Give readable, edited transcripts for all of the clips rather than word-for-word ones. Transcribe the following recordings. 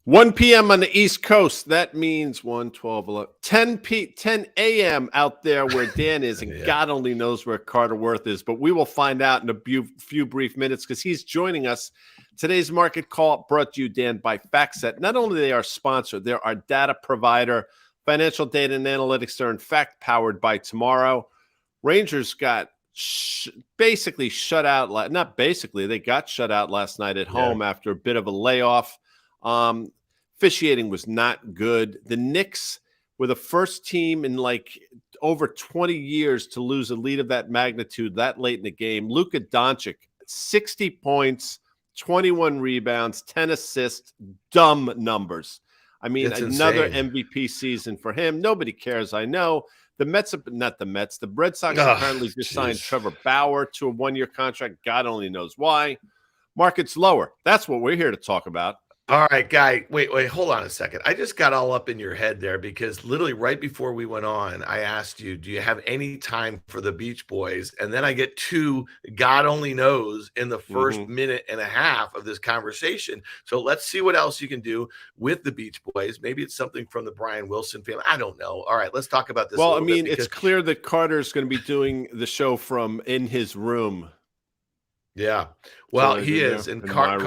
1 p.m. on the East Coast. That means 1, 12, 11, 10 a.m. out there where Dan is, and God only knows where Carter Worth is. But we will find out in a few brief minutes because he's joining us. Today's market call brought to you, Dan, by FactSet. Not only are they our sponsor, they're our data provider, financial data and analytics. They're in fact powered by Tomorrow. Rangers got basically shut out. Not basically, they got shut out last night at home after a bit of a layoff. Officiating was not good. The Knicks were the first team in like over 20 years to lose a lead of that magnitude that late in the game. Luka Doncic, 60 points, 21 rebounds, 10 assists, dumb numbers. I mean, it's another insane MVP season for him. Nobody cares, I know. The Mets, not the Mets, the Red Sox apparently just signed Trevor Bauer to a one-year contract. God only knows why. Market's lower. That's what we're here to talk about. All right, Guy, wait, hold on a second. I just got all up in your head there because literally right before we went on, I asked you, do you have any time for the Beach Boys? And then I get two God only knows in the first minute and a half of this conversation. So let's see what else you can do with the Beach Boys. Maybe it's something from the Brian Wilson family. I don't know. All right, let's talk about this. Well, I mean, it's clear that Carter's going to be doing the show from in his room. Yeah, well, so he is, and Carter.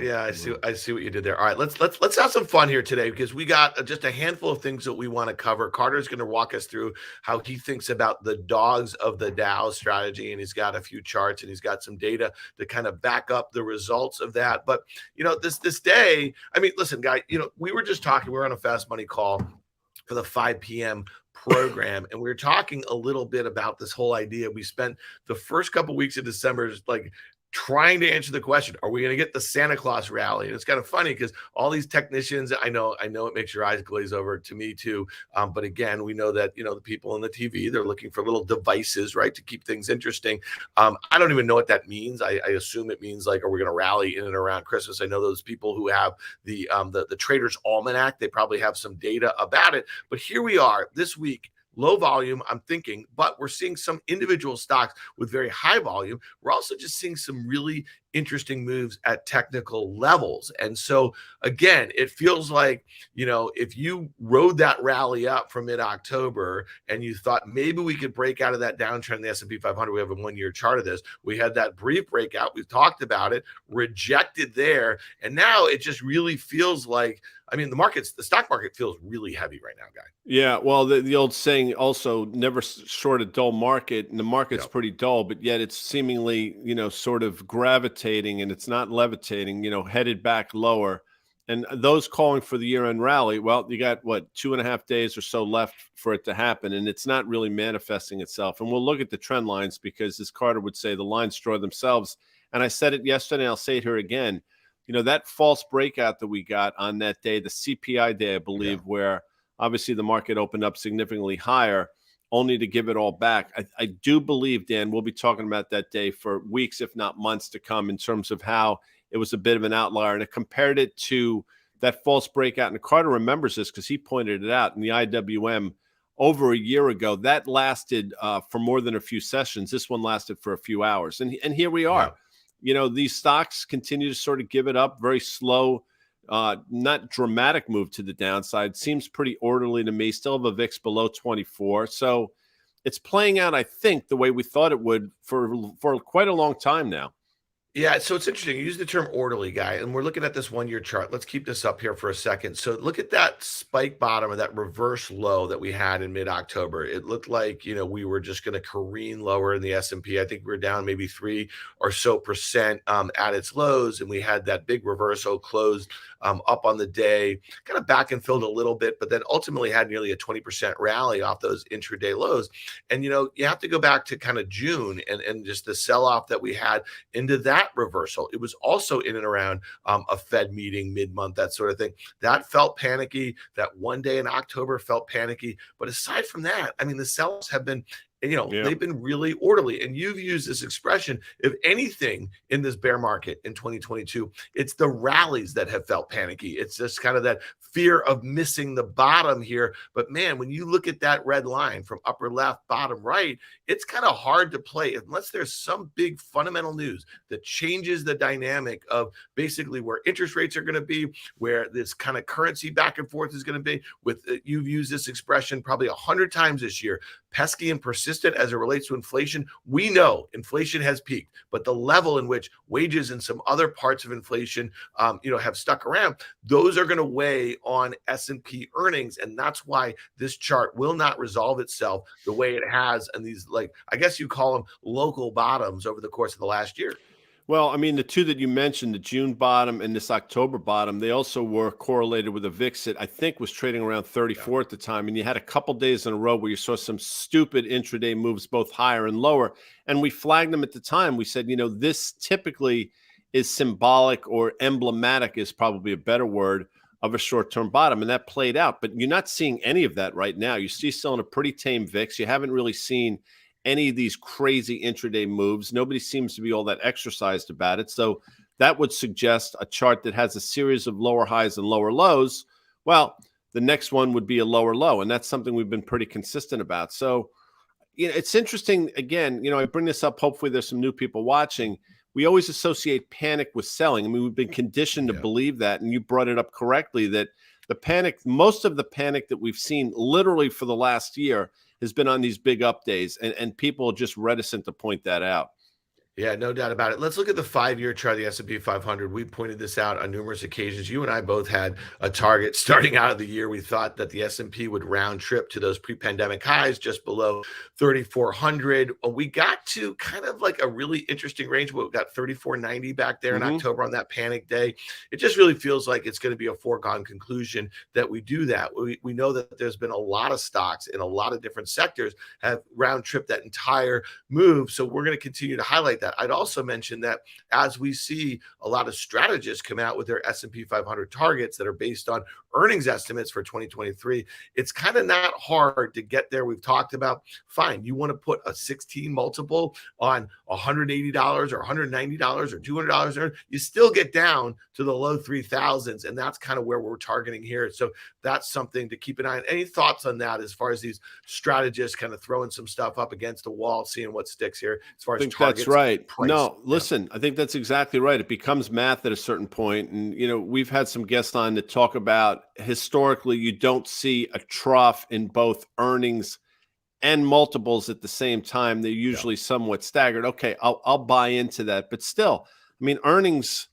Yeah, I see what you did there. All right, let's have some fun here today because we got just a handful of things that we want to cover. Carter's going to walk us through how he thinks about the dogs of the Dow strategy, and he's got a few charts and he's got some data to kind of back up the results of that. But you know, this day, I mean, listen, guy, you know, we were just talking. We were on a Fast Money call for the 5 p.m. program, and we were talking a little bit about this whole idea. We spent the first couple weeks of December just like trying to answer the question, are we going to get the Santa Claus rally? And it's kind of funny because all these technicians, I know it makes your eyes glaze over, to me too. But again, we know that, you know, the people on the TV, they're looking for little devices, right, to keep things interesting. I don't even know what that means. I assume it means like, are we going to rally in and around Christmas? I know those people who have the Trader's Almanac, they probably have some data about it. But here we are this week. Low volume, I'm thinking, but we're seeing some individual stocks with very high volume. We're also just seeing some really interesting moves at technical levels. And so, again, it feels like, you know, if you rode that rally up from mid-October and you thought maybe we could break out of that downtrend in the S&P 500, we have a one-year chart of this. We had that brief breakout. We've talked about it, rejected there. And now it just really feels like, I mean, the stock market feels really heavy right now, Guy. Yeah, well, the old saying also, never short a dull market, and the market's pretty dull, but yet it's seemingly, you know, sort of gravitating, and it's not levitating, you know, headed back lower. And those calling for the year-end rally, well, you got, 2.5 days or so left for it to happen, and it's not really manifesting itself. And we'll look at the trend lines because, as Carter would say, the lines draw themselves. And I said it yesterday, and I'll say it here again. You know, that false breakout that we got on that day, the CPI day, I believe, where obviously the market opened up significantly higher, only to give it all back. I do believe, Dan, we'll be talking about that day for weeks, if not months to come, in terms of how it was a bit of an outlier. And it compared it to that false breakout. And Carter remembers this because he pointed it out in the IWM over a year ago. That lasted for more than a few sessions. This one lasted for a few hours. And here we are. Yeah. You know, these stocks continue to sort of give it up, very slow, not dramatic move to the downside. Seems pretty orderly to me. Still have a VIX below 24. So it's playing out, I think, the way we thought it would for quite a long time now. Yeah, so it's interesting. You use the term orderly, Guy, and we're looking at this one-year chart. Let's keep this up here for a second. So look at that spike bottom or that reverse low that we had in mid-October. It looked like, you know, we were just going to careen lower in the S&P. I think we were down maybe 3% or so at its lows, and we had that big reversal closed up on the day, kind of back and filled a little bit, but then ultimately had nearly a 20% rally off those intraday lows. And, you know, you have to go back to kind of June and just the sell-off that we had into that reversal. It was also in and around a Fed meeting mid-month, that sort of thing. That felt panicky. That one day in October felt panicky. But aside from that, I mean, the sell-offs have been And, they've been really orderly. And you've used this expression, if anything in this bear market in 2022, it's the rallies that have felt panicky. It's just kind of that fear of missing the bottom here. But man, when you look at that red line from upper left, bottom right, it's kind of hard to play unless there's some big fundamental news that changes the dynamic of basically where interest rates are going to be, where this kind of currency back and forth is going to be. You've used this expression probably 100 times this year, pesky and persistent as it relates to inflation. We know inflation has peaked, but the level in which wages and some other parts of inflation, have stuck around, those are going to weigh on S&P earnings. And that's why this chart will not resolve itself the way it has in these, I guess you call them local bottoms over the course of the last year. Well, I mean, the two that you mentioned, the June bottom and this October bottom, they also were correlated with a VIX that I think was trading around 34 at the time. And you had a couple days in a row where you saw some stupid intraday moves, both higher and lower. And we flagged them at the time. We said, this typically is symbolic, or emblematic is probably a better word, of a short-term bottom. And that played out. But you're not seeing any of that right now. You're still in a pretty tame VIX. You haven't really seen any of these crazy intraday moves. Nobody seems to be all that exercised about it. So that would suggest a chart that has a series of lower highs and lower lows. Well, the next one would be a lower low. And that's something we've been pretty consistent about. So, it's interesting. Again, I bring this up. Hopefully there's some new people watching. We always associate panic with selling. I mean, we've been conditioned to believe that. And you brought it up correctly, that the panic, most of the panic that we've seen literally for the last year, has been on these big up days, and people are just reticent to point that out. Yeah, no doubt about it. Let's look at the 5-year chart of the S&P 500. We pointed this out on numerous occasions. You and I both had a target starting out of the year. We thought that the S&P would round trip to those pre-pandemic highs just below 3,400. We got to kind of like a really interesting range. We got 3,490 back there in October on that panic day. It just really feels like it's going to be a foregone conclusion that we do that. We know that there's been a lot of stocks in a lot of different sectors have round tripped that entire move. So we're going to continue to highlight that. I'd also mention that as we see a lot of strategists come out with their S&P 500 targets that are based on earnings estimates for 2023, it's kind of not hard to get there. We've talked about, fine, you want to put a 16 multiple on $180 or $190 or $200, you still get down to the low 3,000s, and that's kind of where we're targeting here. So that's something to keep an eye on. Any thoughts on that as far as these strategists kind of throwing some stuff up against the wall, seeing what sticks here as far as targets? That's right. Price. No, listen, I think that's exactly right. It becomes math at a certain point. And, we've had some guests on to talk about historically, you don't see a trough in both earnings and multiples at the same time. They're usually somewhat staggered. Okay, I'll buy into that. But still, I mean, earnings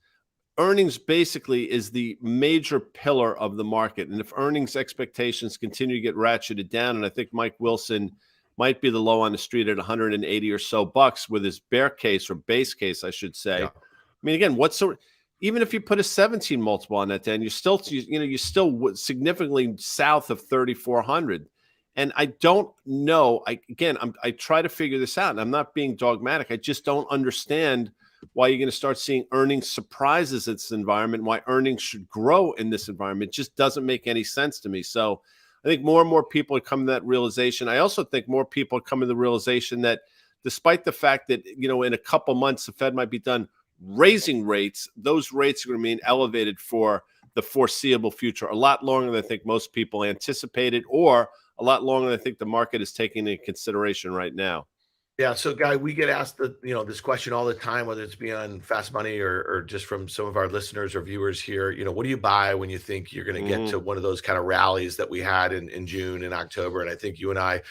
basically is the major pillar of the market. And if earnings expectations continue to get ratcheted down, and I think Mike Wilson might be the low on the street at 180 or so bucks with his bear case, or base case, I should say. I mean, again, even if you put a 17 multiple on that, then you're still significantly south of 3,400. And I don't know. I try to figure this out, and I'm not being dogmatic. I just don't understand why you're going to start seeing earnings surprises in this environment, why earnings should grow in this environment. It just doesn't make any sense to me. So I think more and more people are coming to that realization. I also think more people are coming to the realization that despite the fact that, in a couple months, the Fed might be done raising rates, those rates are going to remain elevated for the foreseeable future, a lot longer than I think most people anticipated, or a lot longer than I think the market is taking into consideration right now. Yeah. So, Guy, we get asked this question all the time, whether it's beyond Fast Money or just from some of our listeners or viewers here. What do you buy when you think you're going to get to one of those kind of rallies that we had in June and October? And I think you and I,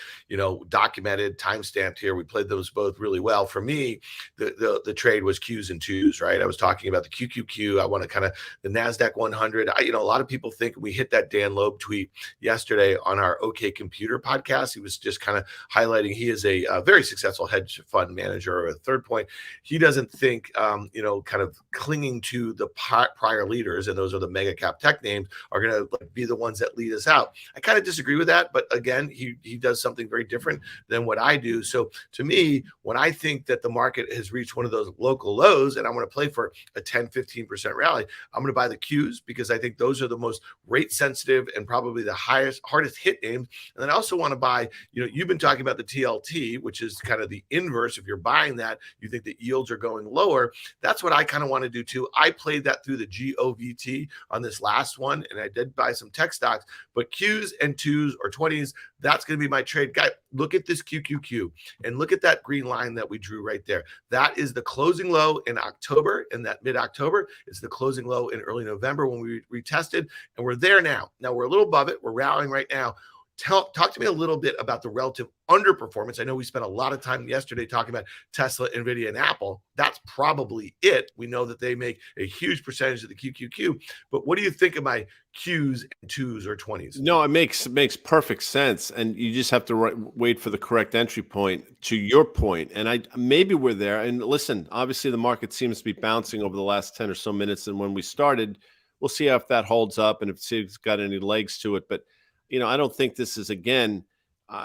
documented, timestamped here. We played those both really well. For me, the trade was Qs and 2s, right? I was talking about the QQQ. I want to kind of the NASDAQ 100. A lot of people think we hit that Dan Loeb tweet yesterday on our OK Computer podcast. He was just kind of highlighting he is a very successful successful hedge fund manager. Or a third point, he doesn't think, kind of clinging to the prior leaders, and those are the mega cap tech names, are going to be the ones that lead us out. I kind of disagree with that, but again, he does something very different than what I do. So to me, when I think that the market has reached one of those local lows and I'm going to play for a 10-15% rally, I'm going to buy the Qs because I think those are the most rate sensitive and probably the hardest hit names. And then I also want to buy, you've been talking about the TLT, which is kind of the inverse. If you're buying that, you think that yields are going lower. That's what I kind of want to do too. I played that through the GOVT on this last one, and I did buy some tech stocks, but Qs and 2s or 20s, that's going to be my trade. Guy, look at this QQQ and look at that green line that we drew right there. That is the closing low in October, in that mid-October. It's the closing low in early November when we retested, and we're there now. Now we're a little above it. We're rallying right now. Talk to me a little bit about the relative underperformance. I know we spent a lot of time yesterday talking about Tesla, NVIDIA, and Apple. That's probably it. We know that they make a huge percentage of the QQQ. But what do you think of my Qs and 2s or 20s? No, it makes perfect sense. And you just have to wait for the correct entry point, to your point. And maybe we're there. And listen, obviously the market seems to be bouncing over the last 10 or so minutes. And when we started, we'll see if that holds up and if it's got any legs to it. But I don't think this is, again,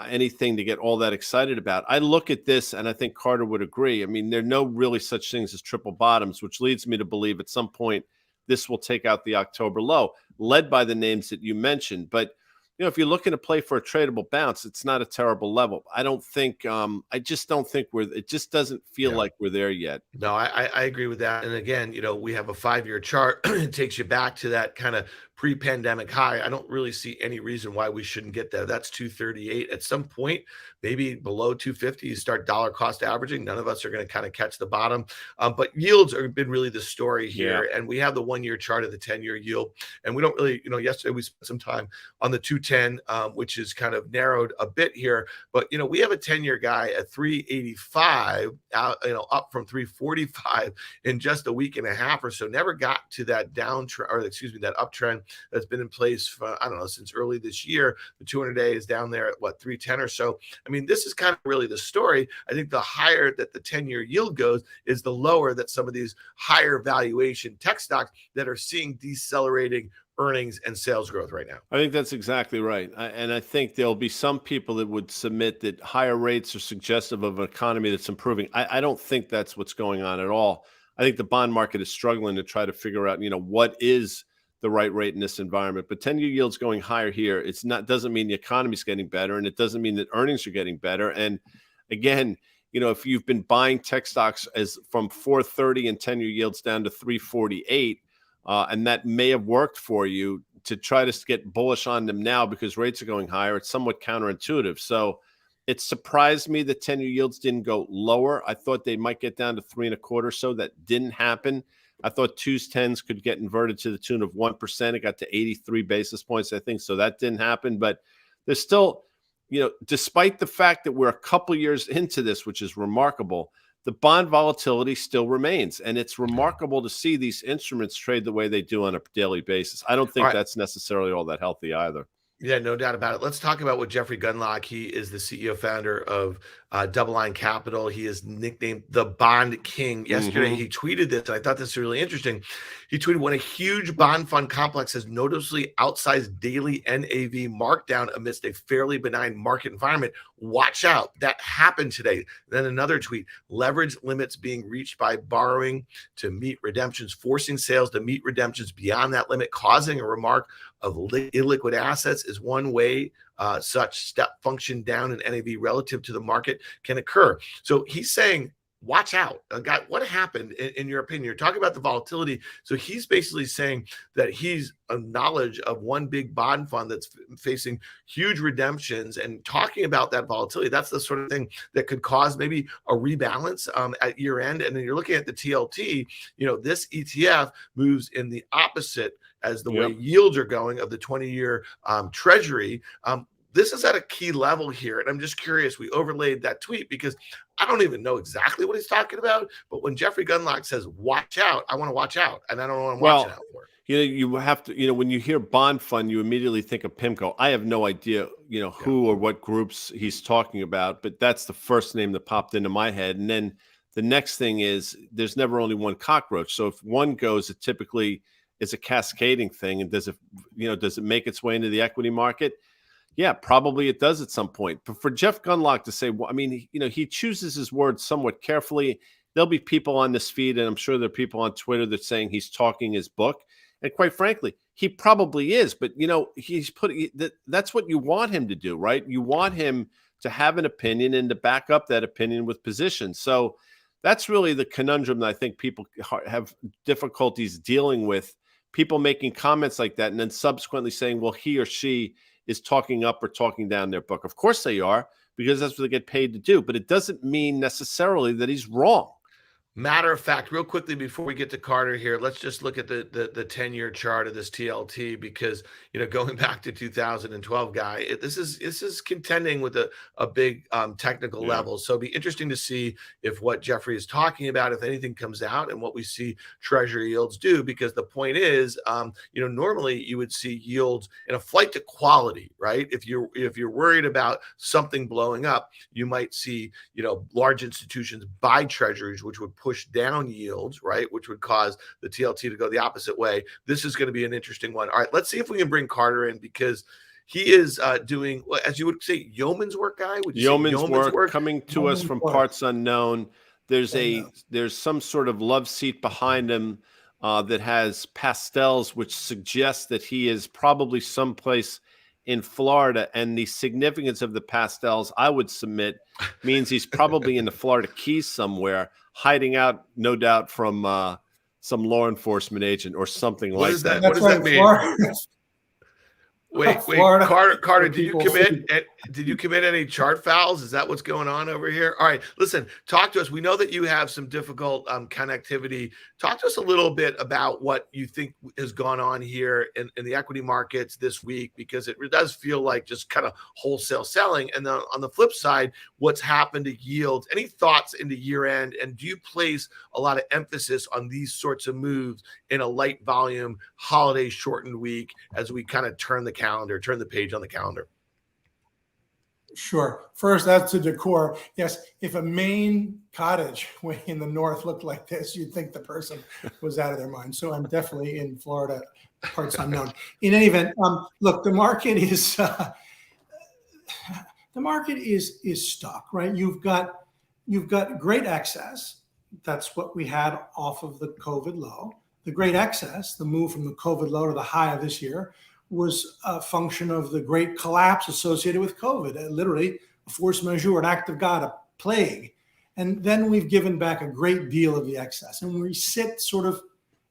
anything to get all that excited about. I look at this, and I think Carter would agree. I mean, there are no really such things as triple bottoms, which leads me to believe at some point this will take out the October low, led by the names that you mentioned. But, if you're looking to play for a tradable bounce, it's not a terrible level. I don't think, I just don't think it just doesn't feel like we're there yet. No, I agree with that. And again, we have a 5-year chart. It takes you back to that kind of pre-pandemic high. I don't really see any reason why we shouldn't get there. That's 238. At some point, maybe below 250, you start dollar cost averaging. None of us are going to kind of catch the bottom. But yields have been really the story here. Yeah. And we have the 1-year chart of the 10-year yield. And we don't really, yesterday we spent some time on the 210, which is kind of narrowed a bit here. But, we have a 10-year guy at 385, up from 345 in just a week and a half or so. Never got to that downtrend, or that uptrend that's been in place for, I don't know, since early this year. The 200-day is down there at 310 or so. I mean, this is kind of really the story. I think the higher that the 10-year yield goes is the lower that some of these higher valuation tech stocks that are seeing decelerating earnings and sales growth right now. I think that's exactly right. And I think there'll be some people that would submit that higher rates are suggestive of an economy that's improving. I don't think that's what's going on at all. I think the bond market is struggling to try to figure out, what is the right rate in this environment. But 10-year yields going higher here, doesn't mean the economy is getting better, and it doesn't mean that earnings are getting better. And again, if you've been buying tech stocks as from 430 and 10-year yields down to 348, and that may have worked for you, to try to get bullish on them now because rates are going higher, it's somewhat counterintuitive. So it surprised me that 10-year yields didn't go lower. I thought they might get down to 3.25. So that didn't happen. I thought 2s, 10s could get inverted to the tune of 1%. It got to 83 basis points, I think. So that didn't happen. But there's still, despite the fact that we're a couple years into this, which is remarkable, the bond volatility still remains. And it's remarkable to see these instruments trade the way they do on a daily basis. I don't think that's necessarily all that healthy either. Yeah, no doubt about it. Let's talk about what Jeffrey Gundlach, he is the CEO founder of Double Line Capital. He is nicknamed the Bond King. Yesterday, he tweeted this, and I thought this was really interesting. He tweeted, when a huge bond fund complex has noticeably outsized daily NAV markdown amidst a fairly benign market environment, watch out. That happened today. Then another tweet, leverage limits being reached by borrowing to meet redemptions, forcing sales to meet redemptions beyond that limit, causing a remark of illiquid assets is one way such step function down in NAV relative to the market can occur. So he's saying, watch out. God, what happened in your opinion? You're talking about the volatility. So he's basically saying that he's a knowledge of one big bond fund that's facing huge redemptions and talking about that volatility. That's the sort of thing that could cause maybe a rebalance at year end. And then you're looking at the TLT, this ETF moves in the opposite as the way yields are going of the 20-year treasury. this is at a key level here. And I'm just curious, we overlaid that tweet because I don't even know exactly what he's talking about. But when Jeffrey Gundlach says, watch out, I want to watch out. And I don't know what I'm watching out for. You have to, when you hear bond fund, you immediately think of PIMCO. I have no idea, who or what groups he's talking about, but that's the first name that popped into my head. And then the next thing is there's never only one cockroach. So if one goes, it typically is a cascading thing. And does it make its way into the equity market? Yeah, probably it does at some point. But for Jeff Gundlach to say, he chooses his words somewhat carefully. There'll be people on this feed, and I'm sure there are people on Twitter that saying he's talking his book. And quite frankly, he probably is. But, that's what you want him to do, right? You want him to have an opinion and to back up that opinion with position. So that's really the conundrum that I think people have difficulties dealing with. People making comments like that and then subsequently saying, well, he or she is talking up or talking down their book. Of course they are, because that's what they get paid to do. But it doesn't mean necessarily that he's wrong. Matter of fact, real quickly before we get to Carter here, let's just look at the 10-year chart of this TLT because going back to 2012, guy, this is contending with a big technical level. So it'll be interesting to see if what Jeffrey is talking about, if anything comes out, and what we see Treasury yields do. Because the point is, normally you would see yields in a flight to quality, right? If you're worried about something blowing up, you might see large institutions buy Treasuries, which would push down yields, right? Which would cause the TLT to go the opposite way. This is going to be an interesting one. All right, let's see if we can bring Carter in because he is doing, as you would say, yeoman's work, guy. Yeoman's work coming to us from parts unknown. There's some sort of love seat behind him that has pastels, which suggests that he is probably someplace in Florida. And the significance of the pastels, I would submit, means he's probably in the Florida Keys somewhere, hiding out, no doubt, from some law enforcement agent or something like that. What does that mean? Wait, Carter, did you commit any chart fouls? Is that what's going on over here? All right, listen, talk to us. We know that you have some difficult connectivity. Talk to us a little bit about what you think has gone on here in the equity markets this week, because it does feel like just kind of wholesale selling. And then on the flip side, what's happened to yields? Any thoughts into year end? And do you place a lot of emphasis on these sorts of moves in a light volume, holiday shortened week as we kind of turn the page on the calendar? Sure. First, that's the decor. Yes, if a Maine cottage way in the north looked like this, you'd think the person was out of their mind. So I'm definitely in Florida, parts unknown. In any event, look, the market is stuck, right? You've got great excess. That's what we had off of the COVID low. The great excess, the move from the COVID low to the high of this year, was a function of the great collapse associated with COVID, literally a force majeure, an act of God, a plague. And then we've given back a great deal of the excess, and we sit sort of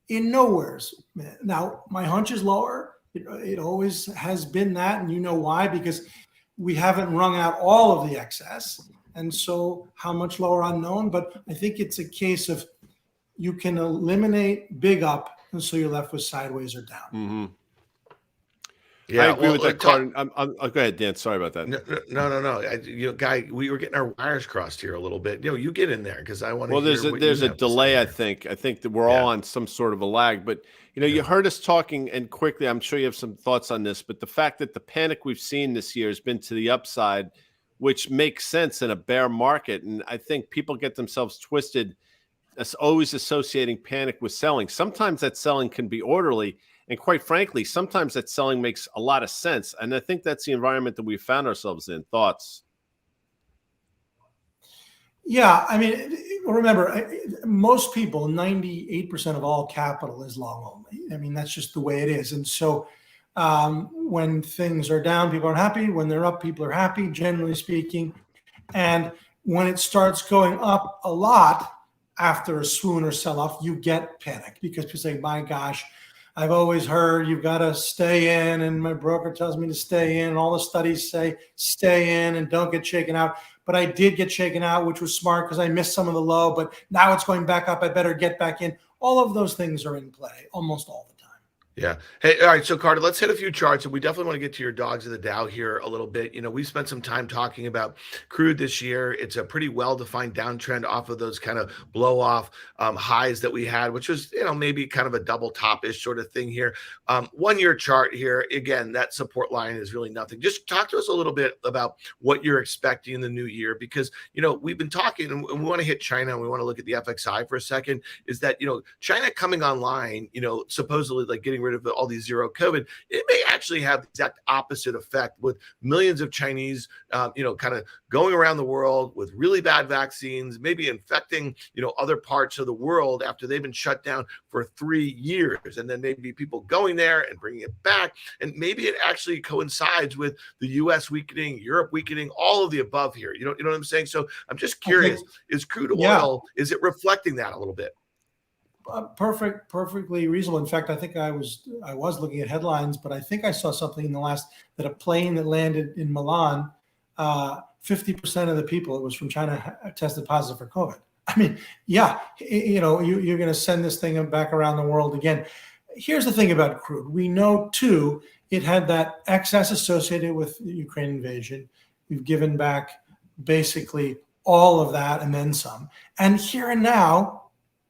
in nowheres. Now, my hunch is lower. It always has been that, and you know why, because we haven't wrung out all of the excess. And so how much lower, unknown, but I think it's a case of you can eliminate big up, and so you're left with sideways or down. Mm-hmm. Yeah, I agree with that, Carter. Go ahead, Dan. Sorry about that. No. Guy, we were getting our wires crossed here a little bit. You get in there because I want to. Well, there's a delay. I think that we're all on some sort of a lag. But you heard us talking, and quickly, I'm sure you have some thoughts on this. But the fact that the panic we've seen this year has been to the upside, which makes sense in a bear market, and I think people get themselves twisted, as always associating panic with selling. Sometimes that selling can be orderly. And quite frankly, sometimes that selling makes a lot of sense. And I think that's the environment that we found ourselves in. Thoughts? Yeah. I mean, remember, most people, 98% of all capital is long only. I mean, that's just the way it is. And so when things are down, people aren't happy. When they're up, people are happy, generally speaking. And when it starts going up a lot after a swoon or sell-off, you get panic because people say, my gosh, I've always heard you've got to stay in, and my broker tells me to stay in, and all the studies say stay in and don't get shaken out. But I did get shaken out, which was smart because I missed some of the low, but now it's going back up. I better get back in. All of those things are in play almost all the time. Yeah. Hey, all right. So, Carter, let's hit a few charts, and we definitely want to get to your dogs of the Dow here a little bit. We spent some time talking about crude this year. It's a pretty well-defined downtrend off of those kind of blow-off highs that we had, which was, maybe kind of a double top-ish sort of thing here. 1-year chart here. Again, that support line is really nothing. Just talk to us a little bit about what you're expecting in the new year, because, we've been talking, and we want to hit China, and we want to look at the FXI for a second, is that, China coming online, supposedly like getting rid of all these zero COVID, it may actually have the exact opposite effect, with millions of Chinese, kind of going around the world with really bad vaccines, maybe infecting, other parts of the world after they've been shut down for 3 years. And then maybe people going there and bringing it back. And maybe it actually coincides with the US weakening, Europe weakening, all of the above here. You know what I'm saying? So I'm just curious, is crude oil, is it reflecting that a little bit? Perfectly reasonable. In fact, I think I was looking at headlines, but I think I saw something in the last that a plane that landed in Milan, 50% of the people, it was from China, tested positive for COVID. I mean, yeah, you're going to send this thing back around the world again. Here's the thing about crude. We know too, it had that excess associated with the Ukraine invasion. We've given back basically all of that and then some. And here and now,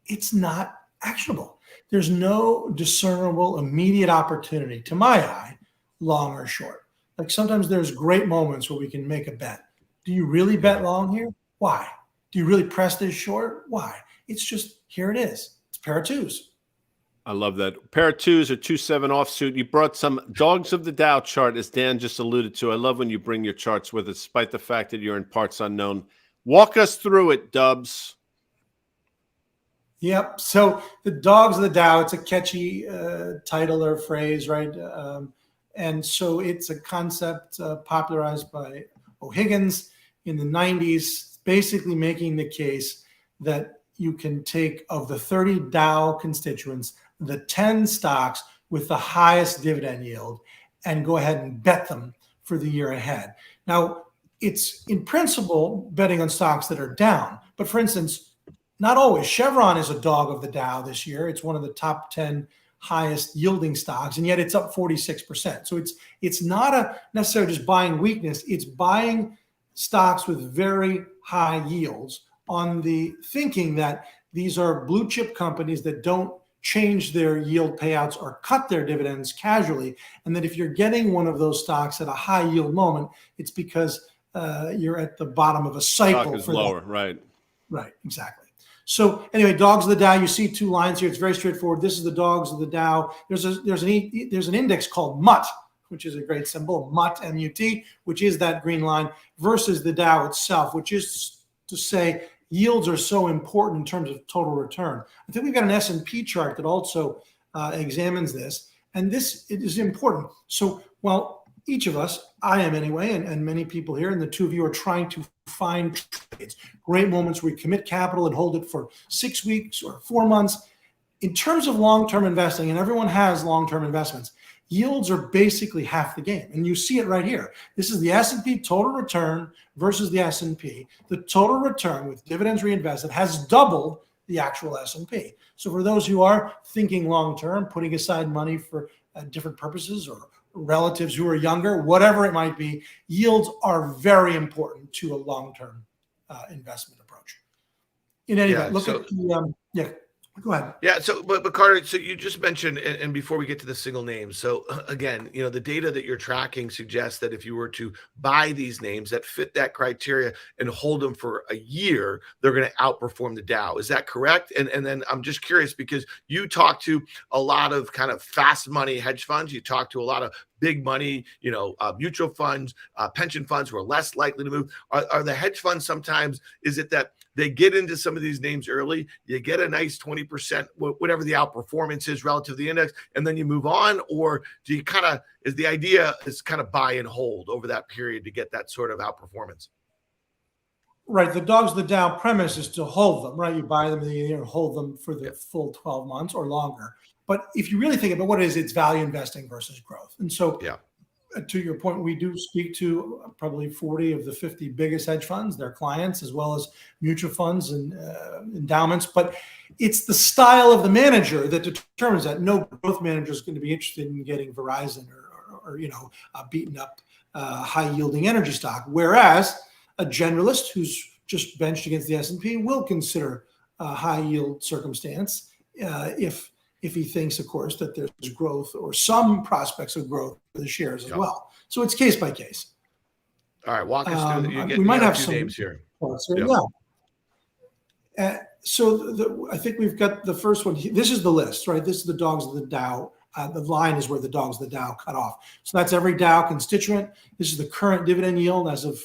it's not actionable. There's no discernible immediate opportunity, to my eye, long or short. Like sometimes there's great moments where we can make a bet. Do you really bet long here? Why? Do you really press this short? Why? It's just, here it is. It's a pair of twos. I love that. Pair of twos or 2-7 offsuit. You brought some dogs of the Dow chart, as Dan just alluded to. I love when you bring your charts with us, despite the fact that you're in parts unknown. Walk us through it, Dubs. Yep. So the dogs of the Dow, it's a catchy title or phrase, right? And so it's a concept popularized by O'Higgins in the 90s, basically making the case that you can take, of the 30 Dow constituents, the 10 stocks with the highest dividend yield and go ahead and bet them for the year ahead. Now, it's in principle betting on stocks that are down. But for instance, not always. Chevron is a dog of the Dow this year. It's one of the top 10 highest yielding stocks, and yet it's up 46%. So it's not necessarily just buying weakness. It's buying stocks with very high yields on the thinking that these are blue chip companies that don't change their yield payouts or cut their dividends casually, and that if you're getting one of those stocks at a high yield moment, it's because you're at the bottom of a cycle. Stock is lower, right? Right, exactly. So anyway, dogs of the Dow, you see 2 lines here. It's very straightforward. This is the dogs of the Dow. There's an index called MUT, which is a great symbol, MUT, M-U-T, which is that green line, versus the Dow itself, which is to say yields are so important in terms of total return. I think we've got an S&P chart that also examines this, and this is important. So while each of us, I am anyway, and many people here, and the two of you are trying to find trades, great moments where we commit capital and hold it for 6 weeks or 4 months. In terms of long-term investing, and everyone has long-term investments, yields are basically half the game. And you see it right here. This is the S&P total return versus the S&P. The total return with dividends reinvested has doubled the actual S&P. So for those who are thinking long-term, putting aside money for different purposes, or relatives who are younger, whatever it might be, yields are very important to a long-term investment approach. In any event, look at the, go ahead. Yeah. So, but Carter, so you just mentioned, and before we get to the single names, so again, the data that you're tracking suggests that if you were to buy these names that fit that criteria and hold them for a year, they're going to outperform the Dow. Is that correct? And then I'm just curious, because you talk to a lot of kind of fast money hedge funds. You talk to a lot of big money, mutual funds, pension funds who are less likely to move. Are the hedge funds sometimes, is it that they get into some of these names early, you get a nice 20%, whatever the outperformance is relative to the index, and then you move on? Or do you is the idea is kind of buy and hold over that period to get that sort of outperformance? Right. The dogs of the Dow premise is to hold them, right? You buy them in the year and hold them for the full 12 months or longer. But if you really think about what it is, it's value investing versus growth. And so to your point, we do speak to probably 40 of the 50 biggest hedge funds, their clients, as well as mutual funds and endowments. But it's the style of the manager that determines that. No growth manager is going to be interested in getting Verizon or beaten up high yielding energy stock. Whereas a generalist who's just benched against the S&P will consider a high yield circumstance if he thinks, of course, that there's growth or some prospects of growth for the shares as well. So it's case by case. All right, walk us through. We might have some names here. So I think we've got the first one. This is the list, right? This is the dogs of the Dow. The line is where the dogs of the Dow cut off. So that's every Dow constituent. This is the current dividend yield as of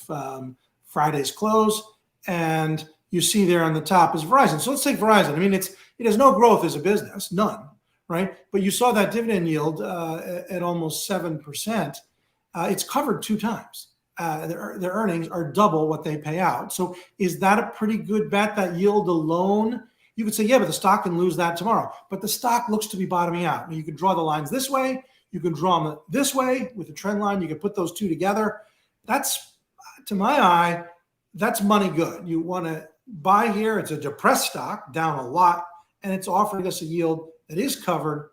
Friday's close. And you see there on the top is Verizon. So let's take Verizon. I mean, it has no growth as a business, none, right? But you saw that dividend yield at almost 7%. It's covered 2 times. Their earnings are double what they pay out. So is that a pretty good bet, that yield alone? You could say, yeah, but the stock can lose that tomorrow. But the stock looks to be bottoming out. I mean, you can draw the lines this way. You can draw them this way with the trend line. You can put those two together. That's, to my eye, that's money good. You want to buy here. It's a depressed stock, down a lot, and it's offering us a yield that is covered,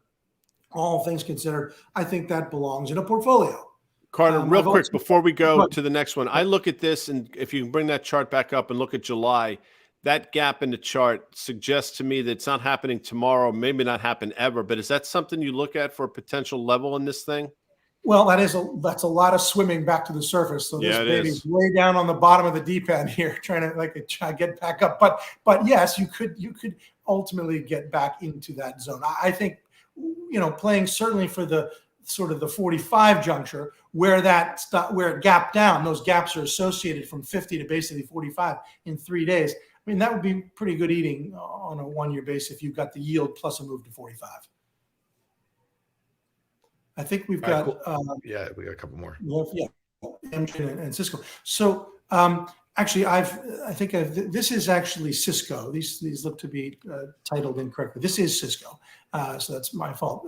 all things considered. I think that belongs in a portfolio. Carter, real quick, before we go to the next one, I look at this, and if you can bring that chart back up and look at July, that gap in the chart suggests to me that it's not happening tomorrow, maybe not happen ever, but is that something you look at for a potential level in this thing? Well, that's a lot of swimming back to the surface. So this baby's way down on the bottom of the deep end here, trying to get back up. But yes, you could ultimately get back into that zone. I think, playing certainly for the sort of the 45 juncture where it gapped down. Those gaps are associated from 50 to basically 45 in 3 days. I mean, that would be pretty good eating on a 1-year basis if you've got the yield plus a move to 45. I think we've got we got a couple more. Yeah, Amgen and Cisco. So actually, this is actually Cisco. These look to be titled incorrectly. This is Cisco, so that's my fault.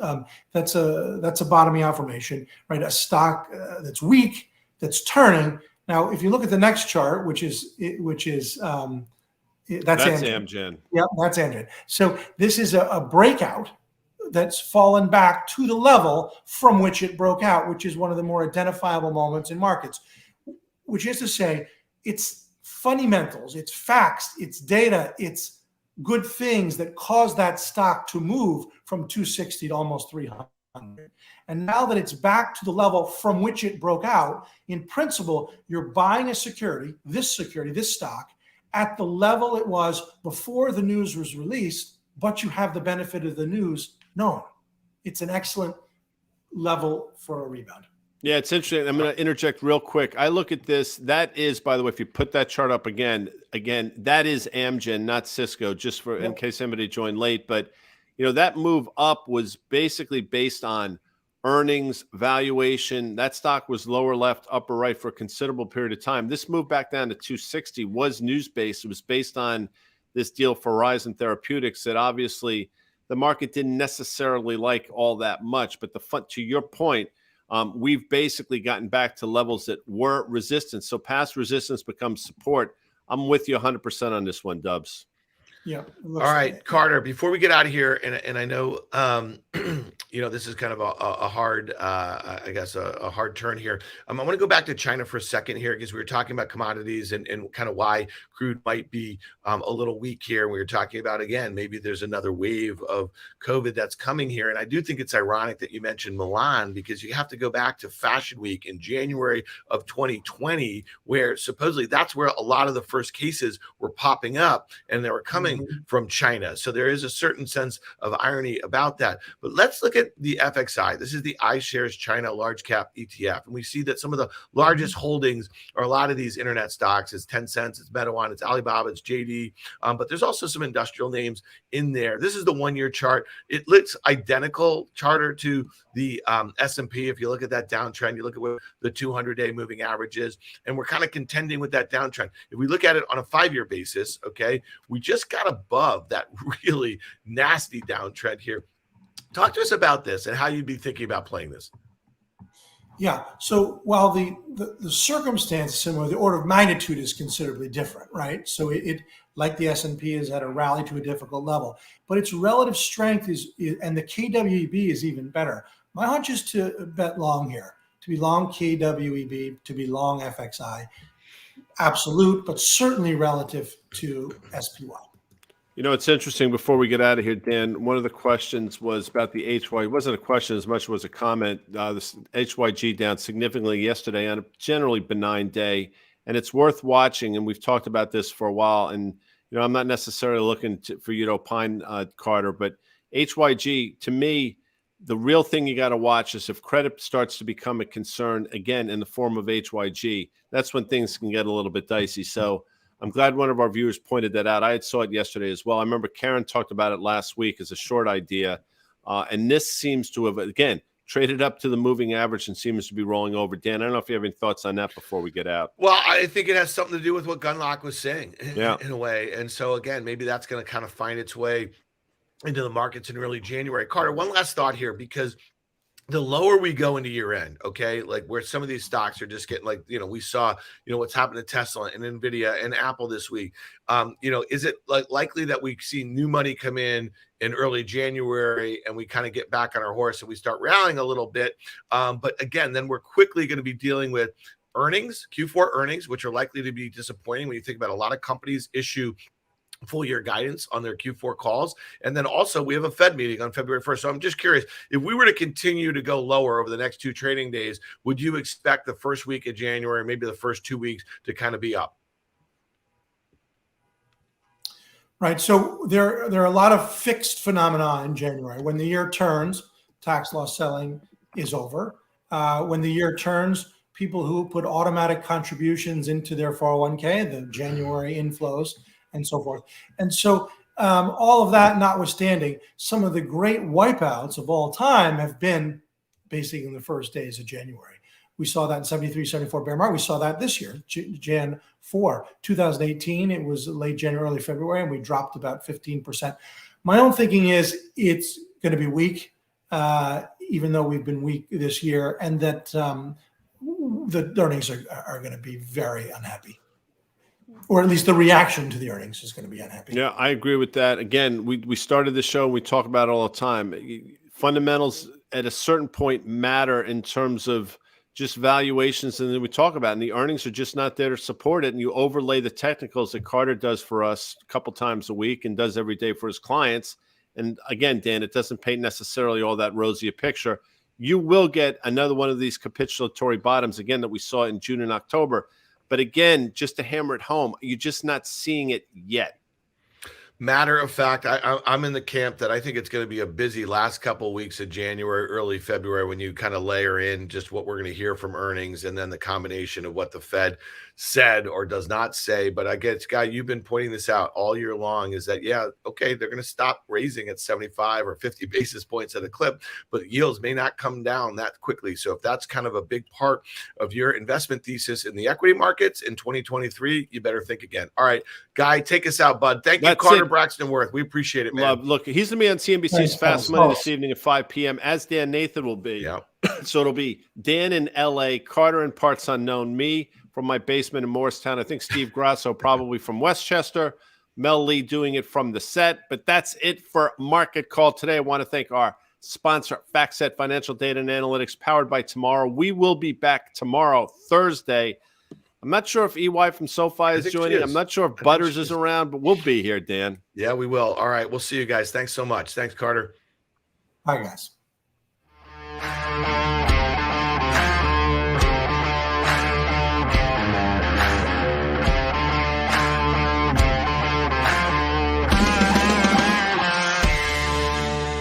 That's a bottoming out formation, right? A stock that's weak, that's turning. Now, if you look at the next chart, which is that's Amgen. Yeah, that's Amgen. So this is a breakout that's fallen back to the level from which it broke out, which is one of the more identifiable moments in markets, which is to say it's fundamentals, it's facts, it's data, it's good things that cause that stock to move from 260 to almost 300. And now that it's back to the level from which it broke out, in principle, you're buying a security, this stock, at the level it was before the news was released, but you have the benefit of the news known. It's an excellent level for a rebound. Yeah, it's interesting. I'm going to interject real quick. I look at this. That is, by the way, if you put that chart up again, that is Amgen, not Cisco, just for in case somebody joined late. But, that move up was basically based on earnings, valuation. That stock was lower left, upper right for a considerable period of time. This move back down to 260 was news-based. It was based on this deal for Horizon Therapeutics that obviously the market didn't necessarily like all that much. But to your point, we've basically gotten back to levels that were resistance. So past resistance becomes support. I'm with you 100% on this one, Dubs. Yeah. All right, Carter, before we get out of here, and I know, this is kind of a hard, a hard turn here. I want to go back to China for a second here, because we were talking about commodities and kind of why crude might be a little weak here. And we were talking about, again, maybe there's another wave of COVID that's coming here. And I do think it's ironic that you mentioned Milan, because you have to go back to Fashion Week in January of 2020, where supposedly that's where a lot of the first cases were popping up, and they were coming from China. So there is a certain sense of irony about that. But let's look at the FXI. This is the iShares China Large Cap ETF. And we see that some of the largest holdings are a lot of these internet stocks. It's Tencent, it's Meituan, it's Alibaba, it's JD. But there's also some industrial names in there. This is the 1-year chart. It looks identical, Charter, to the S&P. If you look at that downtrend, you look at what the 200-day moving average is, and we're kind of contending with that downtrend. If we look at it on a 5-year basis, okay, we just got above that really nasty downtrend here. Talk to us about this and how you'd be thinking about playing this. Yeah. So while the circumstance is similar, the order of magnitude is considerably different, right? So it like the S&P has had a rally to a difficult level, but its relative strength is and the KWEB is even better. My hunch is to bet long here, to be long KWEB, to be long FXI, absolute, but certainly relative to SPY. You know, it's interesting. Before we get out of here, Dan, one of the questions was about the HY. It wasn't a question as much as was a comment. This HYG down significantly yesterday on a generally benign day, and it's worth watching. And we've talked about this for a while. And you know, I'm not necessarily looking for you to opine, Carter, but HYG, to me, the real thing you got to watch is if credit starts to become a concern again in the form of HYG. That's when things can get a little bit dicey. So I'm glad one of our viewers pointed that out. I had saw it yesterday as well. I remember Karen talked about it last week as a short idea. And this seems to have, again, traded up to the moving average and seems to be rolling over. Dan, I don't know if you have any thoughts on that before we get out. Well, I think it has something to do with what Gundlach was saying yeah. in a way. And so, again, maybe that's going to kind of find its way into the markets in early January. Carter, one last thought here, because the lower we go into year end, okay, like where some of these stocks are just getting like, you know, we saw, you know, what's happened to Tesla and Nvidia and Apple this week. You know, is it like likely that we see new money come in early January and we kind of get back on our horse and we start rallying a little bit? But again, then we're quickly going to be dealing with earnings, Q4 earnings, which are likely to be disappointing when you think about a lot of companies issue full year guidance on their Q4 calls. And then also we have a Fed meeting on February 1st. So I'm just curious, if we were to continue to go lower over the next 2 trading days, would you expect the first week of January, maybe the first 2 weeks to kind of be up? Right. So there are a lot of fixed phenomena in January. When the year turns, tax loss selling is over. When the year turns, people who put automatic contributions into their 401k, the January inflows, and so forth. And so all of that notwithstanding, some of the great wipeouts of all time have been basically in the first days of January. We saw that in 73, 74 bear market. We saw that this year, Jan 4. 2018, it was late January, early February, and we dropped about 15%. My own thinking is it's going to be weak, even though we've been weak this year, and that the earnings are going to be very unhappy. Or at least the reaction to the earnings is going to be unhappy. Yeah, I agree with that. Again, we started the show, we talk about it all the time. Fundamentals at a certain point matter in terms of just valuations, and then we talk about it, and the earnings are just not there to support it. And you overlay the technicals that Carter does for us a couple times a week and does every day for his clients. And again, Dan, it doesn't paint necessarily all that rosy a picture. You will get another one of these capitulatory bottoms again that we saw in June and October. But again, just to hammer it home, you're just not seeing it yet. Matter of fact, I'm in the camp that I think it's going to be a busy last couple of weeks of January, early February, when you kind of layer in just what we're going to hear from earnings and then the combination of what the Fed said or does not say. But I guess, Guy, you've been pointing this out all year long, is that, yeah, okay, they're going to stop raising at 75 or 50 basis points at a clip, but yields may not come down that quickly. So if that's kind of a big part of your investment thesis in the equity markets in 2023, you better think again. All right, Guy, take us out, bud. Thank you, Carter Braxton Worth. We appreciate it, man. Look, he's going to be on CNBC's Fast Money this evening at 5 p.m., as Dan Nathan will be. Yeah. So it'll be Dan in L.A., Carter in parts unknown, me from my basement in Morristown. I think Steve Grasso probably from Westchester, Mel Lee doing it from the set. But that's it for Market Call today. I want to thank our sponsor, FactSet Financial Data and Analytics, powered by Tomorrow. We will be back tomorrow, Thursday. I'm not sure if EY from SoFi is joining. I'm not sure if Butters is around, but we'll be here, Dan. Yeah, we will. All right. We'll see you guys. Thanks so much. Thanks, Carter. Bye, guys.